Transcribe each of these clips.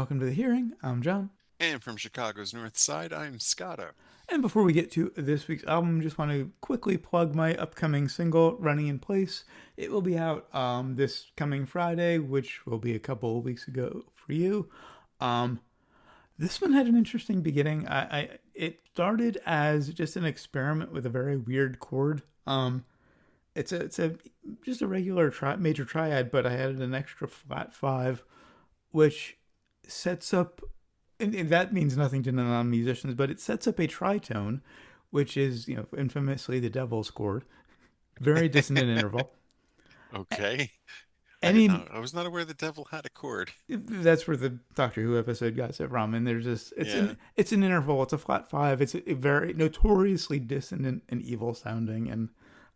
welcome to The Hearing. I'm John. And from Chicago's North Side, I'm Scotto. And before we get to this week's album, just want to quickly plug my upcoming single, Running in Place. It will be out this coming Friday, which will be a couple of weeks ago for you. Um, this one had an interesting beginning. It started as just an experiment with a very weird chord. It's a just a regular major triad, but I added an extra flat five, which sets up, and that means nothing to non-musicians, but it sets up a tritone, which is, infamously the devil's chord. Very dissonant interval. Okay. Any I was not aware the devil had a chord. That's where the Doctor Who episode got it from, and there's just Yeah. it's an interval. It's a flat five. It's a very notoriously dissonant and evil sounding, and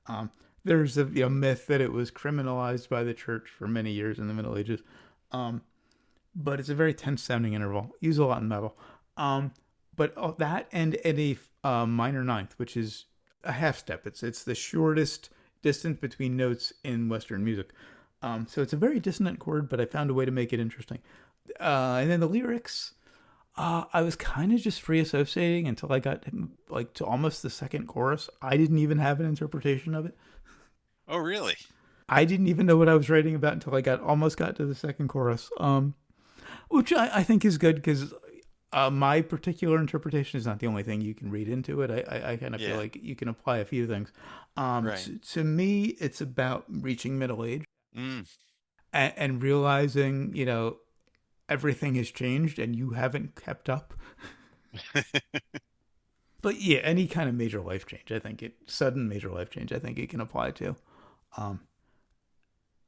um, there's a myth that it was criminalized by the church for many years in the Middle Ages. Um, but it's a very tense sounding interval. Used a lot in metal. Um, but that and a minor ninth, which is a half step. It's the shortest distance between notes in Western music. So it's a very dissonant chord, but I found a way to make it interesting. And then the lyrics, I was kind of just free associating until I got like to almost the second chorus. I didn't even have an interpretation of it. Oh, really? I didn't even know what I was writing about until I almost got to the second chorus. Which I think is good because my particular interpretation is not the only thing you can read into it. I kind of feel Yeah. like you can apply a few things. Right. To me, it's about reaching middle age Mm. and realizing, everything has changed and you haven't kept up. But yeah, any kind of major life change, sudden major life change, I think it can apply to. Um,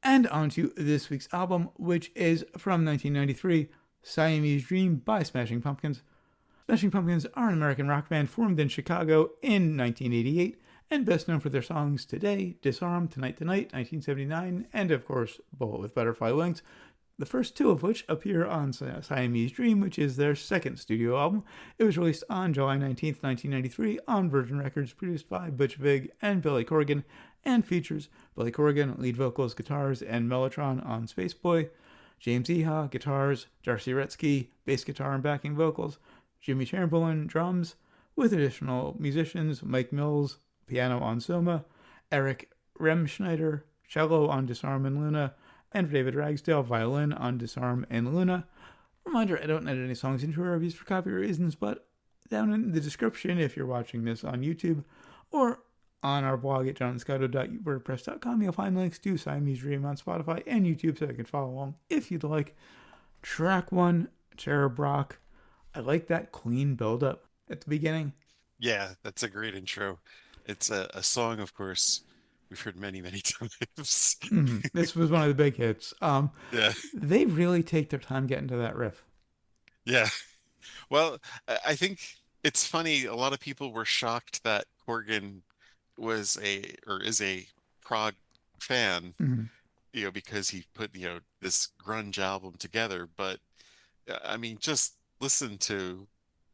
and on to this week's album, which is from 1993, Siamese Dream by Smashing Pumpkins. Smashing Pumpkins are an American rock band formed in Chicago in 1988 and best known for their songs Today, Disarm, Tonight Tonight, 1979, and of course, Bullet with Butterfly Wings, the first two of which appear on Siamese Dream, which is their second studio album. It was released on July 19th, 1993 on Virgin Records, produced by Butch Vig and Billy Corgan, and features Billy Corgan, lead vocals, guitars, and mellotron on Spaceboy, James Iha, guitars, Darcy Retsky, bass guitar and backing vocals, Jimmy Chamberlain, drums, with additional musicians Mike Mills, piano on Soma, Eric Remschneider, cello on Disarm and Luna, and David Ragsdale, violin on Disarm and Luna. Reminder, I don't edit any songs into reviews for copyright reasons, but down in the description, if you're watching this on YouTube, or on our blog at johnscotto.wordpress.com, you'll find links to Siamese Dream on Spotify and YouTube so you can follow along if you'd like. Track 1, Cherub Rock. I like that clean build-up at the beginning. Yeah, that's a great intro. It's a song, of course, we've heard many, many times. This was one of the big hits. Yeah. They really take their time getting to that riff. Yeah. Well, I think it's funny. A lot of people were shocked that Corgan is a prog fan, Mhm. because he put, this grunge album together. But I mean, just listen to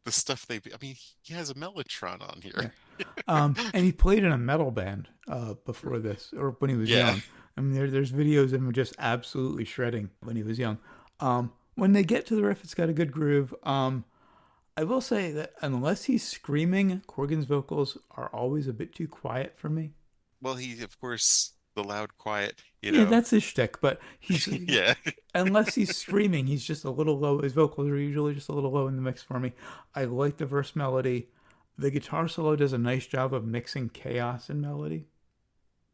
the stuff I mean, he has a Mellotron on here. Yeah. And he played in a metal band before this, or when he was Yeah. young. I mean, there's videos of him just absolutely shredding when he was young. When they get to the riff, it's got a good groove. I will say that unless he's screaming, Corgan's vocals are always a bit too quiet for me. Well, he, of course, the loud, quiet, Yeah, that's his shtick, but Yeah. unless he's screaming, he's just a little low. His vocals are usually just a little low in the mix for me. I like the verse melody. The guitar solo does a nice job of mixing chaos and melody.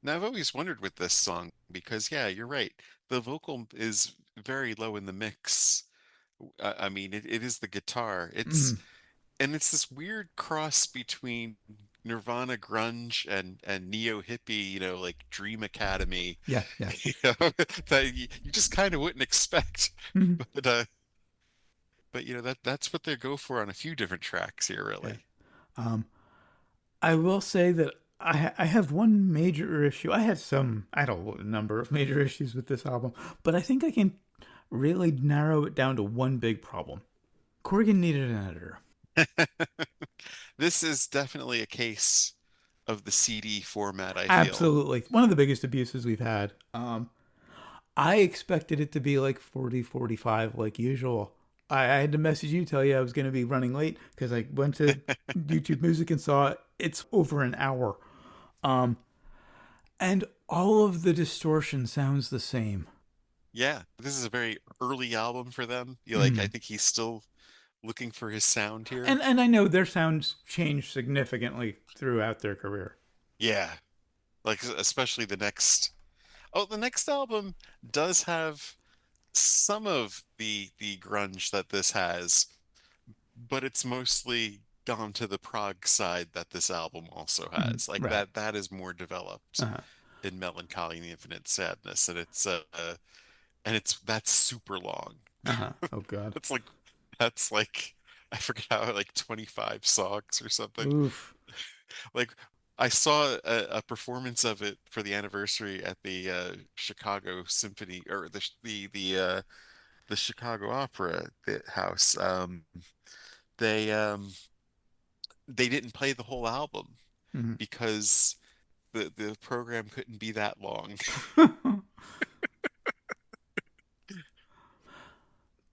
Now, I've always wondered with this song because, yeah, you're right. The vocal is very low in the mix. I mean, it is the guitar. Mm, It's this weird cross between Nirvana grunge and neo hippie, like Dream Academy, yeah, yeah. that you just kind of wouldn't expect. Mhm, But that's what they go for on a few different tracks here, yeah. really. Um, I will say that I have one major issue. I had a number of major issues with this album, but I think I can really narrow it down to one big problem. Corgan needed an editor. This is definitely a case of the CD format, I feel. Absolutely. One of the biggest abuses we've had. I expected it to be like 40, 45 like usual. I had to message you, tell you I was going to be running late because I went to YouTube Music and saw it's over an hour. Um, and all of the distortion sounds the same. Yeah, this is a very early album for them. You like, I Mm. think he's still looking for his sound here. And I know their sounds changed significantly throughout their career. Yeah, like especially the next. Oh, the next album does have some of the grunge that this has, but it's mostly gone to the prog side that this album also Mm. has. Like Right. that is more developed Uh-huh. in Melancholy and the Infinite Sadness, and it's that's super long. Uh-huh. Oh God. That's like that's like I forget how like 25 songs or something. Oof. Like I saw a performance of it for the anniversary at the Chicago Symphony or the Chicago Opera House. They um they didn't play the whole album Mm. because the program couldn't be that long.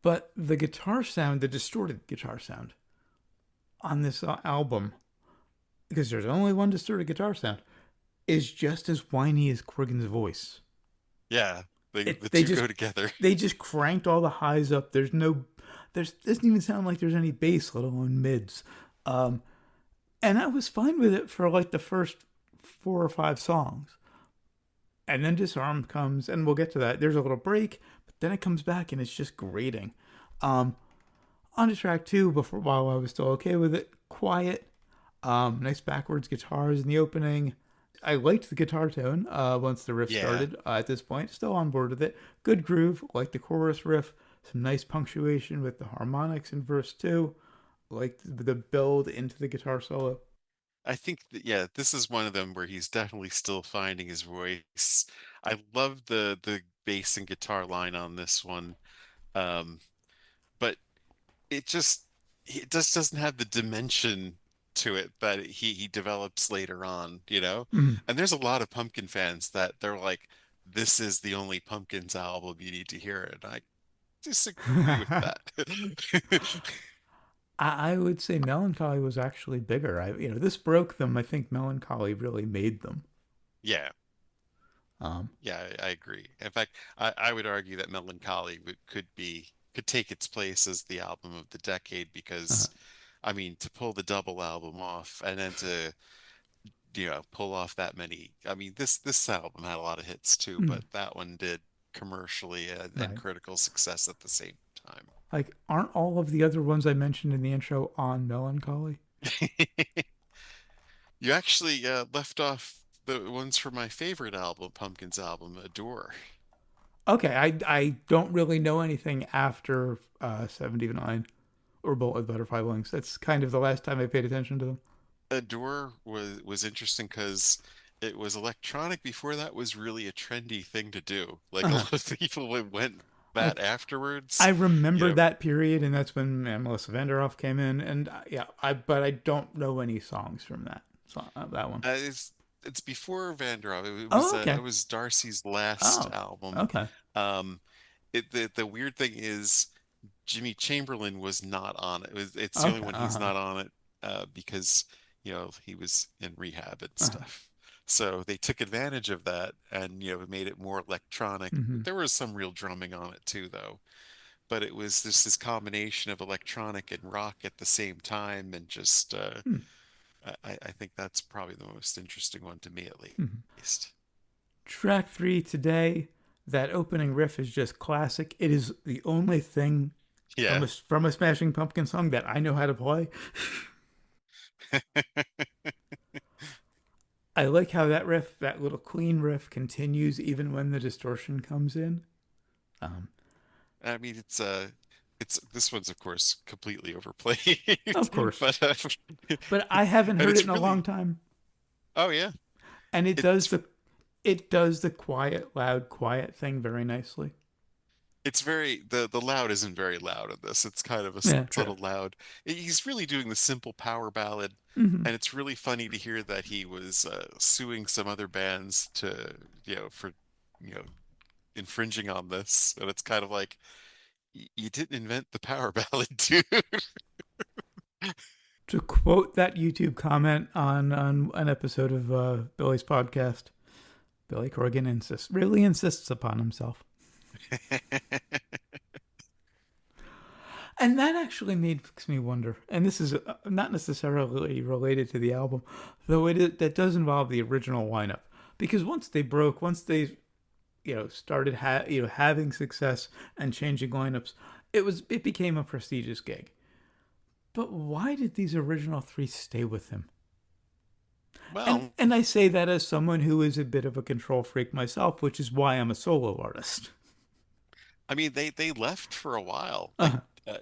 But the guitar sound, the distorted guitar sound on this album, because there's only one distorted guitar sound, is just as whiny as Corgan's voice. Yeah, the It two go together. they just cranked all the highs up. There's doesn't even sound like there's any bass, let alone mids. Um, and I was fine with it for like the first 4 or 5 songs, and then Disarm comes, and we'll get to that. There's a little break, but then it comes back, and it's just grating. Um, on to track two, before while I was still okay with it, Quiet. Nice backwards guitars in the opening. I liked the guitar tone once the riff Yeah, started. At this point, still on board with it. Good groove, like the chorus riff. Some nice punctuation with the harmonics in verse two. Like the build into the guitar solo. I think that yeah, this is one of them where he's definitely still finding his voice. I love the bass and guitar line on this one. Um, but it just doesn't have the dimension to it that he develops later on, you know? Mm. And there's a lot of Pumpkin fans that they're like, this is the only Pumpkins album you need to hear. And I disagree with that. I would say Melancholy was actually bigger. This broke them. I think Melancholy really made them. Yeah, Um, yeah, I agree. In fact, I would argue that Melancholy could take its place as the album of the decade uh, because I mean, to pull the double album off and then to pull off that many. I mean, this album had a lot of hits too, mm, but that one did commercially and right. critical success at the same time. Like, aren't all of the other ones I mentioned in the intro on Melancholy? You actually left off the ones from my favorite album, Pumpkins album, Adore. Okay, I don't really know anything after 79 or Bolt with Butterfly Wings. That's kind of the last time I paid attention to them. Adore was interesting because it was electronic before that was really a trendy thing to do. Like a Uh, lot of people went that like, I afterwards. You remember know, that period, and that's when Melissa Vanderoff came in, and yeah, but I don't know any songs from that one. it's before Vandross. Oh, okay. It was Darcy's last Oh, album. okay. Um, the weird thing is Jimmy Chamberlain was not on it. It's the only Okay. one he's Uh-huh. not on it because he was in rehab and Uh-huh. stuff. So they took advantage of that and made it more electronic. Mm-hmm. There was some real drumming on it too, though. But it was just this combination of electronic and rock at the same time, and just Hmm. I think that's probably the most interesting one to me at Hmm. least. Track three today. That opening riff is just classic. It is the only thing Yeah. from a Smashing Pumpkin song that I know how to play. I like how that little clean riff, continues even when the distortion comes in. Um, I mean, it's this one's of course completely overplayed, of course, but but I haven't and heard it it's in a long really time, oh yeah, and it's it does the quiet, loud, quiet thing very nicely. it's very the loud isn't very loud in this. It's kind of a Yeah, true. subtle loud. He's really doing the simple power ballad, Hmm. and it's really funny to hear that he was suing some other bands to for you know infringing on this, and it's kind of like You didn't invent the power ballad, dude. To quote that YouTube comment on an episode of Billy's podcast, Billy Corgan really insists upon himself. And that actually makes me wonder, and this is not necessarily related to the album, though that does involve the original lineup. Because once they started having success and changing lineups, it became a prestigious gig. But why did these original three stay with him? And Well, and I say that as someone who is a bit of a control freak myself, which is why I'm a solo artist. I mean, they left for a while. Like Uh, uh,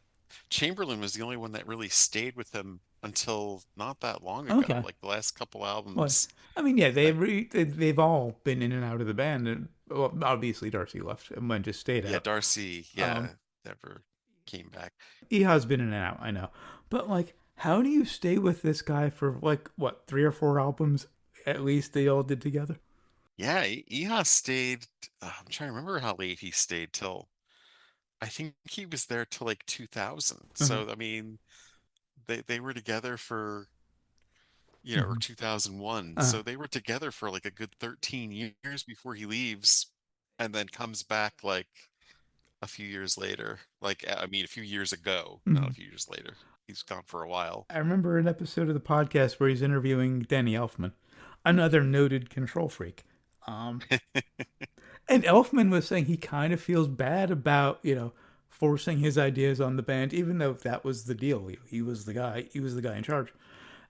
Chamberlain was the only one that really stayed with him until not that long ago. okay. Like the last couple Well, albums. I mean, yeah, That they've all been in and out of the band, and well, obviously Darcy left and went just stayed Yeah, out. Darcy, Um, yeah, never came back. Eha's been in and out, I know, but like, how do you stay with this guy for like what 3 or 4 albums at least they all did together? Yeah, Iha stayed. I'm trying to remember how late he stayed till. I think he was there till like 2000. Uh-huh. So I mean, they were together for or Mm-hmm. 2001. Uh-huh. So they were together for like a good 13 years before he leaves, and then comes back like a few years later. Like I mean, a few years ago, not Mm-hmm. a few years later. He's gone for a while. I remember an episode of the podcast where he's interviewing Danny Elfman, another noted control freak. Um, And Elfman was saying he kind of feels bad about, forcing his ideas on the band, even though that was the deal. He was the guy. He was the guy in charge.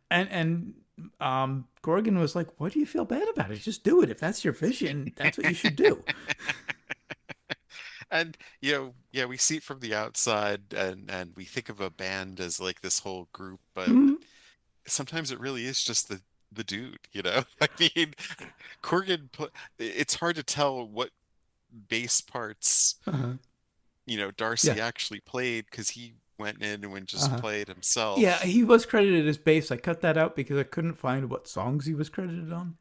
And Corgan was like, "What do you feel bad about it? Just do it. If that's your vision, that's what you should do." And yeah, we see it from the outside, and we think of a band as like this whole group, but Mhm. sometimes it really is just the dude. I mean, it's hard to tell what bass parts, Uh-huh. Yeah. Darcy actually played because he went in and just Uh-huh. played Yeah, himself. he was credited as bass. I cut that out because I couldn't find what songs he was credited on.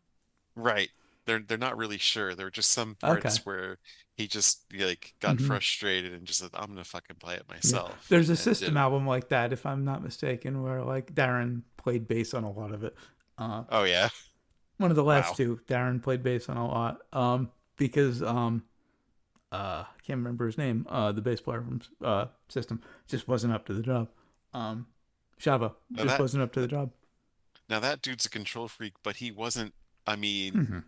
Right. They're not really sure. There were just some Okay. parts where he just like got Hmm. frustrated and just said, I'm gonna fucking play it Yeah. myself There's a and did System it. album like that, if I'm not mistaken, where like Darren played bass on a lot of it. Uh, Oh yeah. one of the last Wow. two, Darren played bass on a lot. Because I can't remember his name. The bass player from System just wasn't up to the job. Um, Shava Now just that wasn't up to the job. now that dude's a control freak, but he wasn't, I mean, Hmm.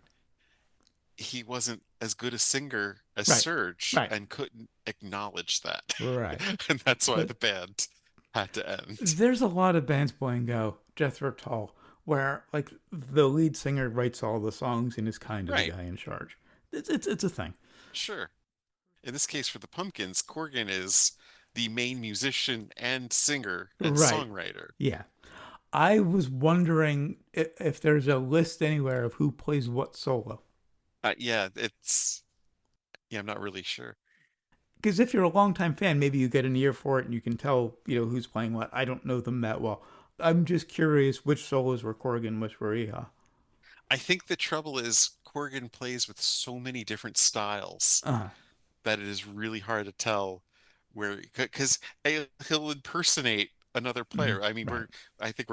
he wasn't as good a singer as Right, Serge right, and couldn't acknowledge that. right. And that's why But the band had to end. there's a lot of bands playing go Jethro Tull where like the lead singer writes all the songs and is kind of the Right. guy in charge. It's a thing. Sure. In this case for the Pumpkins, Corgan is the main musician and singer and Right. songwriter. Yeah. I was wondering if there's a list anywhere of who plays what solo. Yeah, I'm not really sure. Because if you're a longtime fan, maybe you get an ear for it and you can tell, who's playing what. I don't know them that well. I'm just curious which solos were Corgan, which were Iha. I think the trouble is Corgan plays with so many different styles Uh, that it is really hard to tell where because he'll impersonate another mhm, player. I mean, right. I think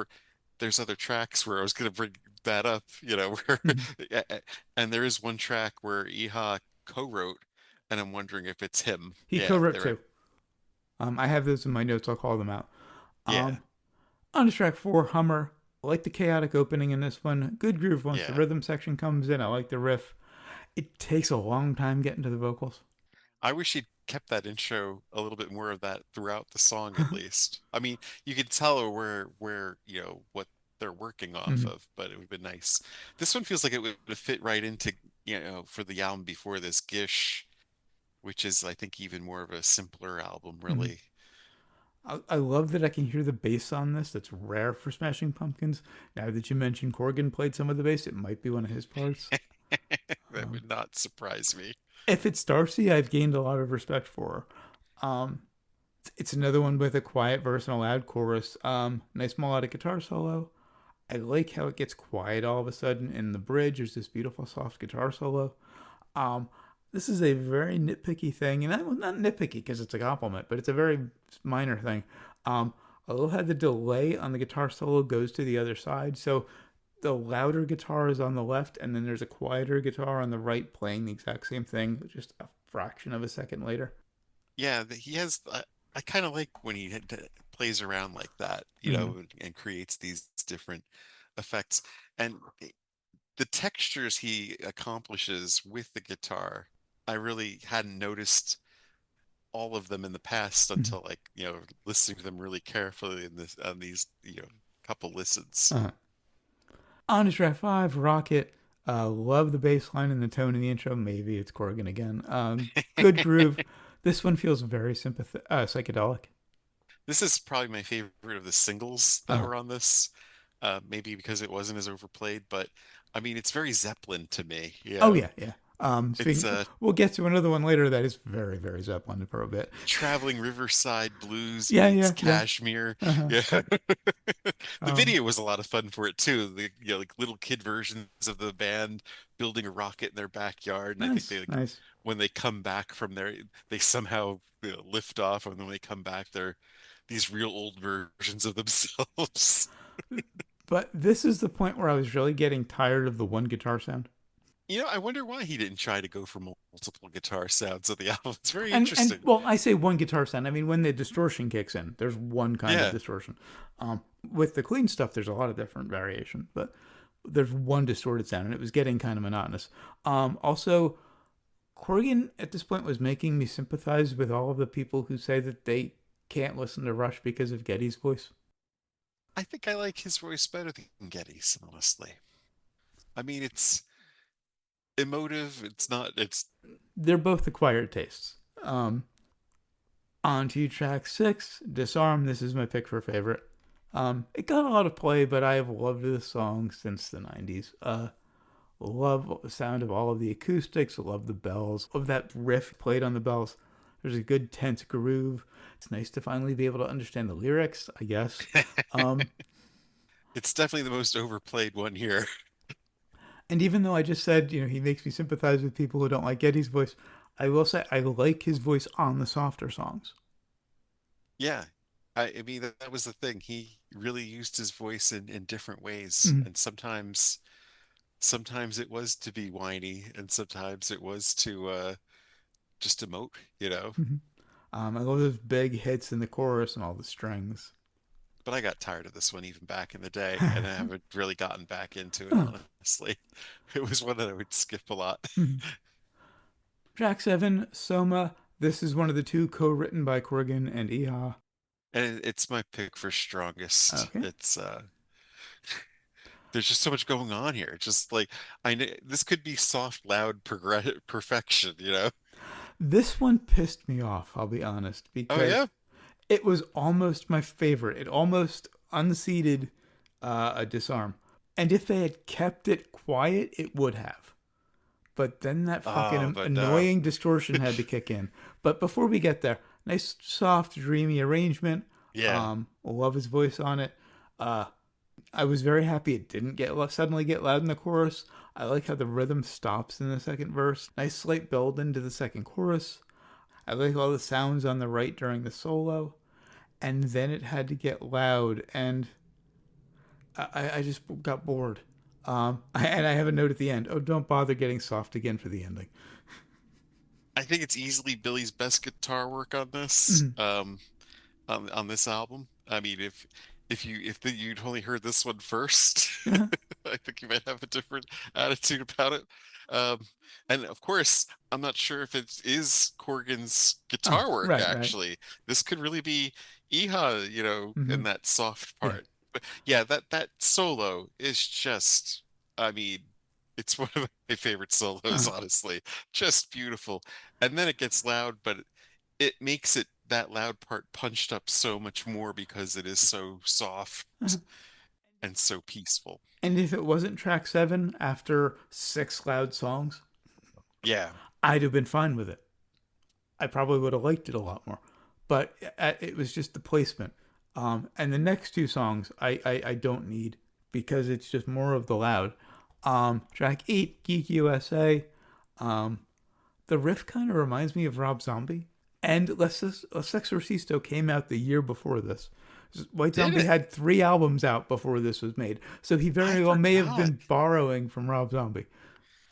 there's other tracks where I was going to bring that up, where Mhm. and there is one track where Iha co-wrote, and I'm wondering if it's him. He Yeah, co-wrote they're two. I have those in my notes. I'll call them out. yeah, Um, on to track 4, Hummer. I like the chaotic opening in this one. Good groove once the yeah. rhythm section comes in. I like the riff. It takes a long time getting to the vocals. I wish he'd kept that intro a little bit more of that throughout the song at least. I mean, you could tell where what they're working off Mhm. of, but it would be nice. This one feels like it would fit right into, for the album before this, Gish, which is I think even more of a simpler album, Mhm. really. I love that I can hear the bass on this. That's rare for Smashing Pumpkins. Now that you mentioned Corgan played some of the bass, it might be one of his parts. That Um, would not surprise me. if it's Darcy, I've gained a lot of respect for her. It's another one with a quiet verse and a loud chorus. Nice melodic guitar solo. I like how it gets quiet all of a sudden in the bridge. There's this beautiful soft guitar solo. Um, this is a very nitpicky thing, and well, not nitpicky because it's a compliment, but it's a very minor thing. I love how the delay on the guitar solo goes to the other side. So the louder guitar is on the left, and then there's a quieter guitar on the right playing the exact same thing, just a fraction of a second later. Yeah, he has. I kind of like when he plays around like that, Mm-hmm. and creates these different effects. And the textures he accomplishes with the guitar, I really hadn't noticed all of them in the past Mm-hmm. until like, listening to them really carefully in this on these, couple listens. Uh-huh. On to track five, Rocket. Love the bass line and the tone in the intro. Maybe it's Corgan again. Good groove. This one feels very psychedelic. This is probably my favorite of the singles that Uh, were on this. Maybe because it wasn't as overplayed, but I mean, it's very Zeppelin to me. oh yeah, yeah. It's We'll get to another one later that is very, very Zeppelin for a bit. traveling Riverside blues Yeah, meets yeah, yeah. Kashmir. Uh-huh. Yeah. The Um, video was a lot of fun for it too. The like little kid versions of the band building a rocket in their backyard, and I think nice, they like nice. when they come back from there, they somehow lift off, and then when they come back, they're these real old versions of themselves. But this is the point where I was really getting tired of the one guitar sound. I wonder why he didn't try to go for multiple guitar sounds of the album. It's very And interesting. well, I say one guitar sound. I mean, when the distortion kicks in, there's one kind of Yeah. distortion. With the clean stuff, there's a lot of different variation, but there's one distorted sound, and it was getting kind of monotonous. Also, Corgan at this point was making me sympathize with all of the people who say that they can't listen to Rush because of Geddy's voice. I think I like his voice better than Getty's, honestly. I mean, it's emotive. It's not, it's, They're both acquired tastes. On to track six, Disarm. This is my pick for favorite. It got a lot of play, but I have loved this song since the 90s. Love the sound of all of the acoustics, love the bells, love that riff played on the bells. There's a good tense groove. It's nice to finally be able to understand the lyrics, I guess. Um, it's definitely the most overplayed one here. and even though I just said, he makes me sympathize with people who don't like Eddie's voice, I will say I like his voice on the softer songs. Yeah. I mean, that was the thing. He really used his voice in different ways. Mm-hmm. And sometimes it was to be whiny, and sometimes it was to just emote, you know. Mm-hmm. I love those big hits in the chorus and all the strings. But I got tired of this one even back in the day, and I haven't really gotten back into it, Huh. honestly. It was one that I would skip a lot. Mhm. Track 7, Soma. This is one of the two co written by Corrigan and Iha. And it's my pick for strongest. Okay. It's there's just so much going on here. Just like I know this could be soft, loud perfection, you know? This one pissed me off, I'll be honest, Oh because yeah? it was almost my favorite. It almost unseated a Disarm. And if they had kept it quiet, it would have. But then that Oh, fucking but no. annoying distortion had to kick in. But before we get there, nice, soft, dreamy arrangement. Yeah. Love his voice on it. Uh, I was very happy it didn't suddenly get loud in the chorus. I like how the rhythm stops in the second verse. Nice slight build into the second chorus. I like all the sounds on the right during the solo. And then it had to get loud, and I just got bored. And I have a note at the end. Oh, don't bother getting soft again for the ending. I think it's easily Billy's best guitar work on this. Mm-hmm. On this album. I mean, you'd only heard this one first, I think you might have a different attitude about it. Um, and of course, I'm not sure if it is Corgan's Oh, guitar work right, right. actually. This could really be Iha, Mm-hmm. in that soft Yeah. part. But yeah, that solo is just, I mean, it's one of my favorite solos, Uh, honestly. Just beautiful. And then it gets loud, but it makes it that loud part punched up so much more because it is so uh. soft and so peaceful. And if it wasn't track 7 after 6 loud songs, Yeah. I'd have been fine with it. I probably would have liked it a lot more. But it was just the placement. And the next two songs I don't need because it's just more of the loud. Track 8, Geek USA. Um, The riff kind of reminds me of Rob Zombie. And Les Exorcisto came out the year before this. White Did Zombie it? had 3 albums out before this was made. So he I very well may have forgot. been borrowing from Rob Zombie.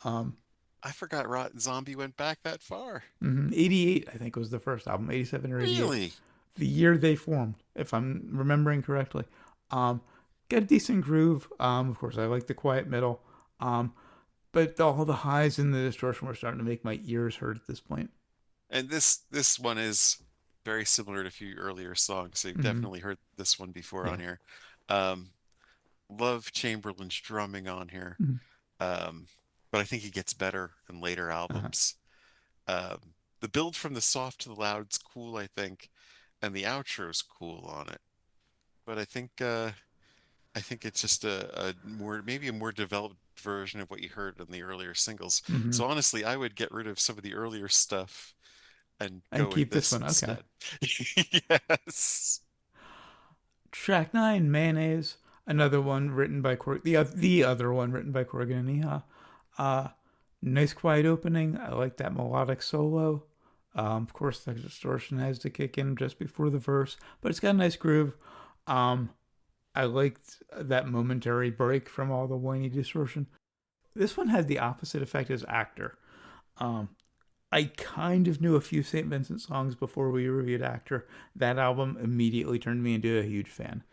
Um, I forgot Rotten Zombie went back that far. 88, I think, was the first album, 87 or 88. Really? The year they formed, if I'm remembering correctly. Um, Got a decent groove. Of course, I like the quiet middle. But all the highs and the distortion were starting to make my ears hurt at this point. And this one is very similar to a few earlier songs, so you've Mm-hmm. definitely heard this one before Yeah. on here. Um, love Chamberlain's drumming on here. Mm-hmm. Um, but I think he gets better in later Uh-huh. albums. Um, the build from the soft to the loud's cool, I think, and the outro's cool on it. But I think it's just a more maybe a more developed version of what you heard in the earlier singles. Mm-hmm. So honestly, I would get rid of some of the earlier stuff and And go with keep this this one. Okay. instead. Yes. Track 9, Mayonnaise. Another one written by the other one written by Corgan and Iha. Uh, Nice quiet opening. I like that melodic solo. Of course, the distortion has to kick in just before the verse, but it's got a nice groove. Um, I liked that momentary break from all the whiny distortion. This one had the opposite effect as Actor. Um, I kind of knew a few St. Vincent songs before we reviewed Actor. That album immediately turned me into a huge fan.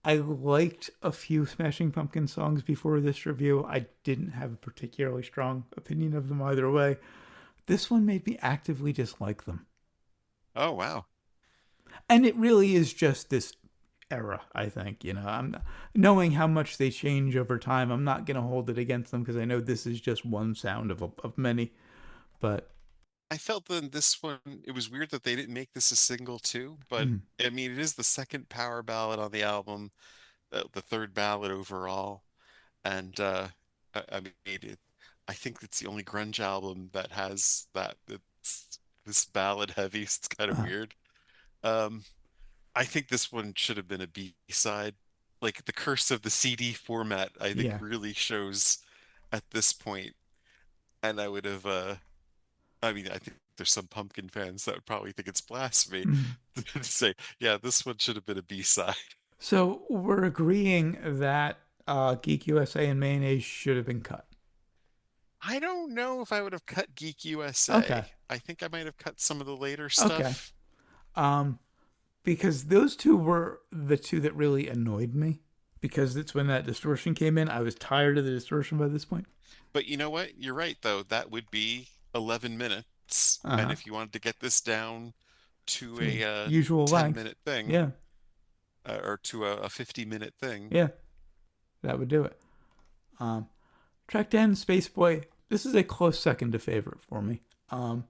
I liked a few Smashing Pumpkins songs before this review. I didn't have a particularly strong opinion of them either way. This one made me actively dislike them. Oh wow. And it really is just this era, I think. I'm knowing how much they change over time. I'm not going to hold it against them because I know this is just one sound of many. But I felt then this one, it was weird that they didn't make this a single too, but mm, I mean, it is the second power ballad on the album, the third ballad overall, and I mean, I think it's the only grunge album that has that. It's this ballad heavy. It's kind of uh, weird. Um, I think this one should have been a B-side. Like the curse of the CD format, I think yeah. really shows at this point, and I would have I mean, I think there's some Pumpkin fans that would probably think it's blasphemy Mm. to say, yeah, this one should have been a B-side. So we're agreeing that Geek USA and Mayonnaise should have been cut. I don't know if I would have cut Geek Okay. USA. I think I might have cut some of the later Okay. stuff. Um, because those two were the two that really annoyed me. Because it's when that distortion came in. I was tired of the distortion by this point. But you know what? You're right, though. That would be 11 minutes. Uh And huh. if you wanted to get this down to To a usual length. 10-minute thing Yeah. or to a 50-minute thing, Yeah. That would do it. Um, Track 10, Space Boy. This is a close second to favorite for me. Um,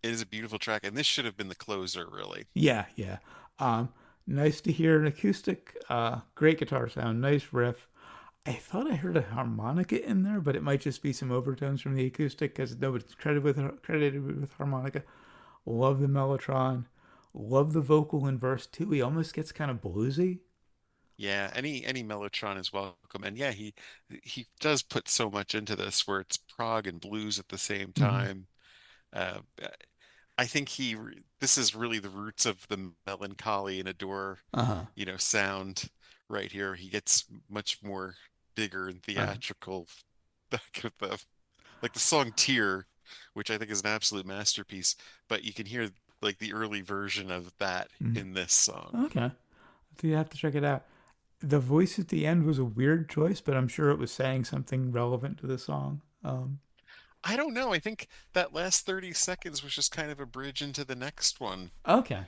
it is a beautiful track. And this should have been the closer, really. yeah, yeah. Um, Nice to hear an acoustic. Great guitar sound. Nice riff. I thought I heard a harmonica in there, but it might just be some overtones from the acoustic because nobody's credited with harmonica. Love the mellotron. Love the vocal in verse two. He almost gets kind of bluesy. Yeah, any Mellotron is welcome. And yeah, he does put so much into this where it's prog and blues at the same Mm-hmm. time. Uh, I think this is really the roots of the melancholy and adore, Uh huh. sound right here. He gets much more bigger and Uh-huh. theatrical back with the song Tear, which I think is an absolute masterpiece, but you can hear like the early version of that in this song. Okay. So you have to check it out. The voice at the end was a weird choice, but I'm sure it was saying something relevant to the song. I don't know. I think that last 30 seconds was just kind of a bridge into the next one. Okay.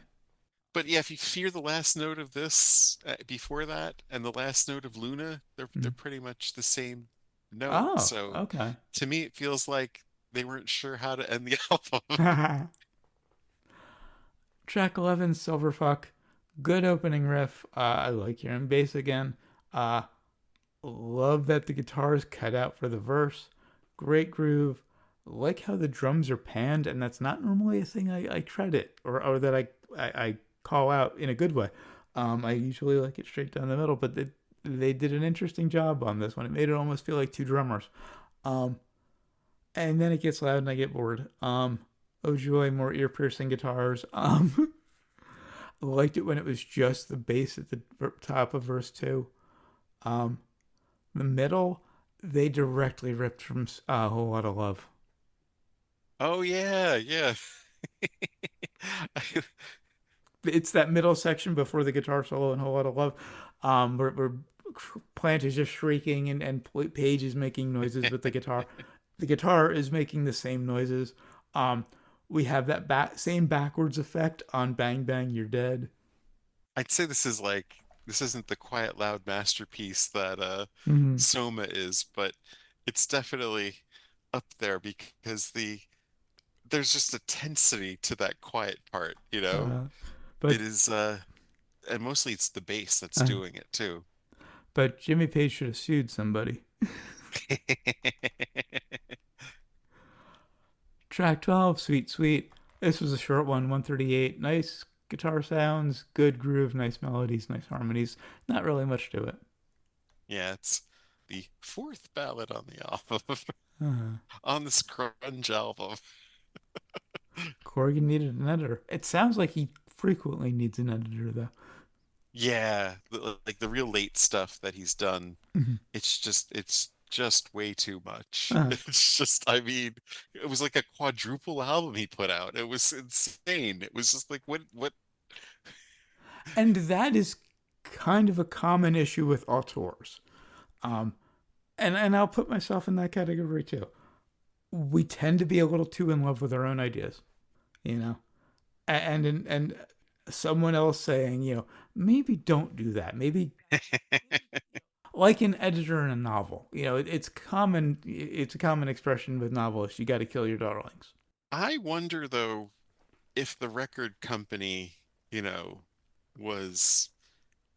But yeah, if you hear the last note of this before that and the last note of Luna, they're Mm. pretty much the same note. Oh, So okay. to me, it feels like they weren't sure how to end the album. Track 11, Silverfuck. Good opening riff. I like hearing bass again. Uh, Love that the guitar is cut out for the verse. Great groove. Like how the drums are panned, and that's not normally a thing I credit or that I call out in a good way. I usually like it straight down the middle, but they did an interesting job on this one. It made it almost feel like two drummers. Um, and then it gets loud and I get bored. Oh joy, more ear piercing guitars. I liked it when it was just the bass at the top of verse two. Um, the middle, they directly ripped from a whole lot of love. Oh yeah, yeah. It's that middle section before the guitar solo and whole lot of love, where Plant is just shrieking and Page is making noises with the guitar. The guitar is making the same noises. Um, we have that same backwards effect on Bang Bang You're Dead. I'd say this isn't the quiet loud masterpiece that Mm-hmm. Soma is, but it's definitely up there because there's just a tensity to that quiet part, you know? Uh, but It is and mostly it's the bass that's uh, doing it too. but Jimmy Page should have sued somebody. Track 12, Sweet Sweet. This was a short one, 138. Nice guitar sounds, good groove, nice melodies, nice harmonies. Not really much to it. Yeah, it's the fourth ballad on the album, Uh, on this grunge album. Corgan needed an editor. It sounds like he frequently needs an editor, though. Yeah, like the real late stuff that he's done, Mhm. it's just way too much. Uh, It's just, I mean, it was like a quadruple album he put out. It was insane. It was just like what and that is kind of a common issue with auteurs. Um, and I'll put myself in that category too. We tend to be a little too in love with our own ideas, you know, and someone else saying, maybe don't do that. Maybe like an editor in a novel, it's common. It's a common expression with novelists. You got to kill your darlings. I wonder though if the record company, you know, was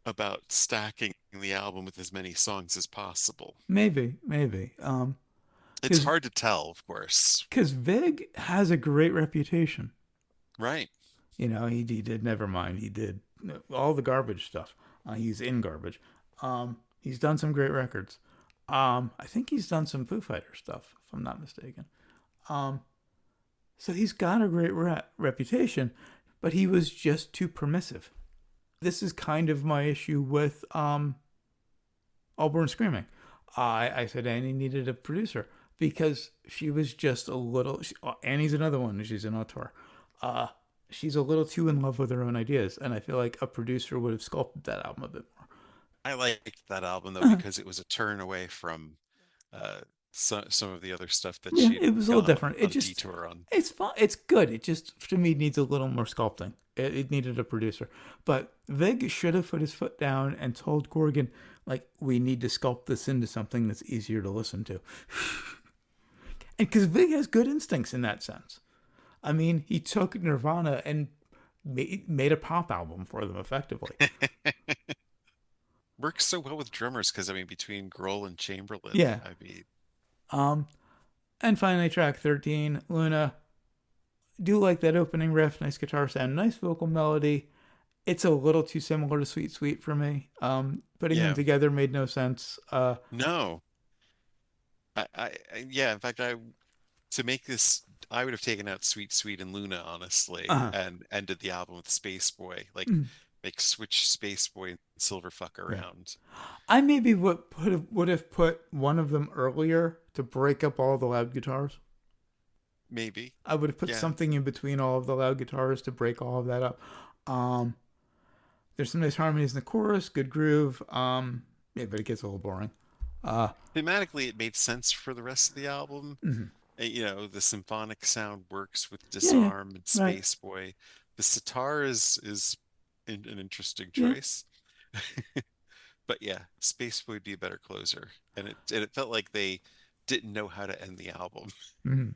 about stacking the album with as many songs as possible. Maybe. It's Because hard to tell, of course. because Vig has a great reputation. Right. He did Nevermind. He did all the garbage stuff. He's in garbage. He's done some great records. I think he's done some Foo Fighter stuff, if I'm not mistaken. Um, so he's got a great reputation, but he was just too permissive. This is kind of my issue with All Born Screaming. I said Annie needed a producer because she was just a little. Annie's another one. She's an auteur. Uh, she's a little too in love with her own ideas, and I feel like a producer would have sculpted that album a bit I liked that album though more. because it was a turn away from uh some of the other stuff that Yeah, she'd it was a little gone different. on detour on. It's fun. It's good. It just, to me, needs a little more sculpting. It needed a producer. But Vig should have put his foot down and told Corgan, like, we need to sculpt this into something that's easier to listen to. And because Vig has good instincts in that sense. I mean, he took Nirvana and made a pop album for them effectively. Works so well with drummers because I mean between Grohl and Chamberlain, Yeah. I mean, Um, and finally, track 13, Luna. Do like that opening riff, nice guitar sound, nice vocal melody. It's a little too similar to Sweet Sweet for me. Putting them yeah. together made no sense. No. Yeah, in fact I to make this I would have taken out Sweet Sweet and Luna honestly Uh, and ended the album with Space Boy. mm, Like switch Space Boy and Silverfuck yeah. around. I maybe would have put one of them earlier to break up all the loud guitars. Maybe. I would have put Yeah. something in between all of the loud guitars to break all of that up. Um, there's some nice harmonies in the chorus, good groove. Yeah, but it gets a little boring. Uh, Thematically, it made sense for the rest of the album. mhm. You know, the symphonic sound works with Yeah, Disarm and right. Space Boy. The sitar is an interesting Yeah. choice. But yeah, Space Boy would be a better closer. And it felt like they didn't know how to end the album. Mhm.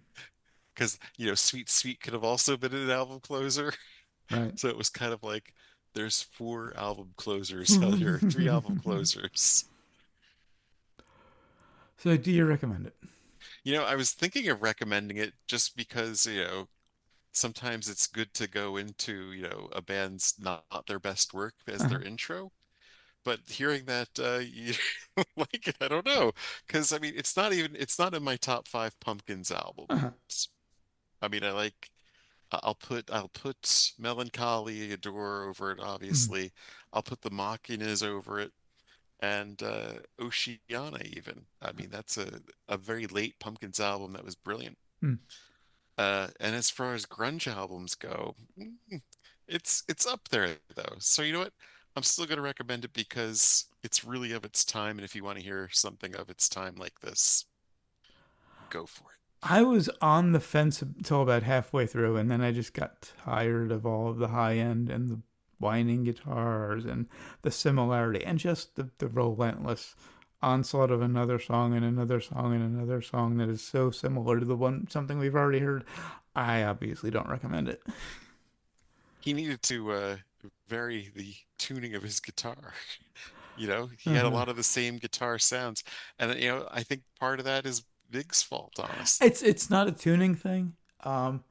Because, you know, Sweet Sweet could have also been an album closer. Right. So it was kind of like there's four album closers. Now there are three album closers. So, do you recommend it? You know, I was thinking of recommending it just because, you know, sometimes it's good to go into, you know, a band's not their best work as Uh-huh. their intro. but hearing that you like it, I don't know, because I mean, it's not in my top five Pumpkins albums. Uh-huh. I mean, I'll put Melancholy Adore over it, Mm, obviously. I'll put the Machinas over it, and Oceana even. I mean, that's a very late Pumpkins album that was brilliant. mm. And as far as grunge albums go, it's up there though. So you know what? I'm still gonna recommend it because it's really of its time, and if you want to hear something of its time like this, go for it. I was on the fence until about halfway through, and then I just got tired of all of the high end and the whining guitars and the similarity and just the relentless onslaught of another song and another song and another song that is so similar to the one something we've already heard. I obviously don't recommend it. He needed to vary the tuning of his guitar. You know, he had a Uh-huh. lot of the same guitar sounds, and you know, I think part of that is Big's fault, honestly. It's not a tuning thing. Um,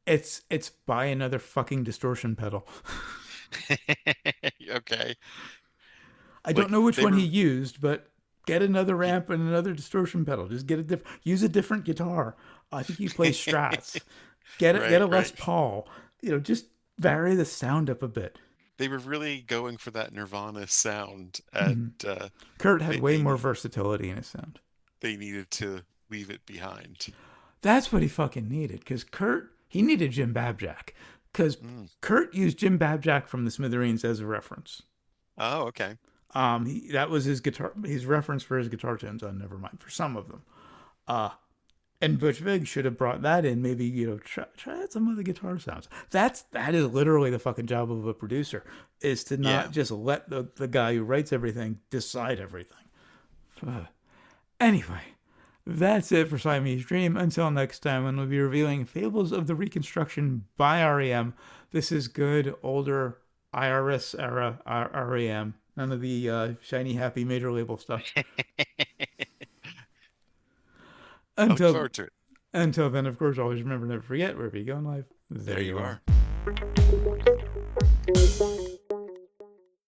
it's buy another fucking distortion pedal. Okay, I don't like know which they one he were. used, but get another He, amp and another distortion pedal. Just get a use a different guitar. I think he plays Strats. Get right, a Les right. Paul. Just vary the sound up a bit. They were really going for that Nirvana sound, Hmm. and Kurt had they way they more need versatility in his sound. they needed to leave it behind. That's what he fucking needed. Because Kurt, he needed Jim Babjack. Because Mm. Kurt used Jim Babjack from the Smithereens as a reference. Oh, okay. That was his reference for his guitar tones on Nevermind for some of them. Uh, And Butch Vig should have brought that in. Maybe try out some of the guitar sounds. That is literally the fucking job of a producer, is to not Yeah. just let the guy who writes everything decide everything. Anyway, that's it for Siamese Dream. Until next time, when we'll be revealing Fables of the Reconstruction by REM. This is good older IRS era REM. None of the shiny happy major label stuff. I look Until forward to it. Until then, of course, always remember, never forget, wherever you go in life, there There you you are. are.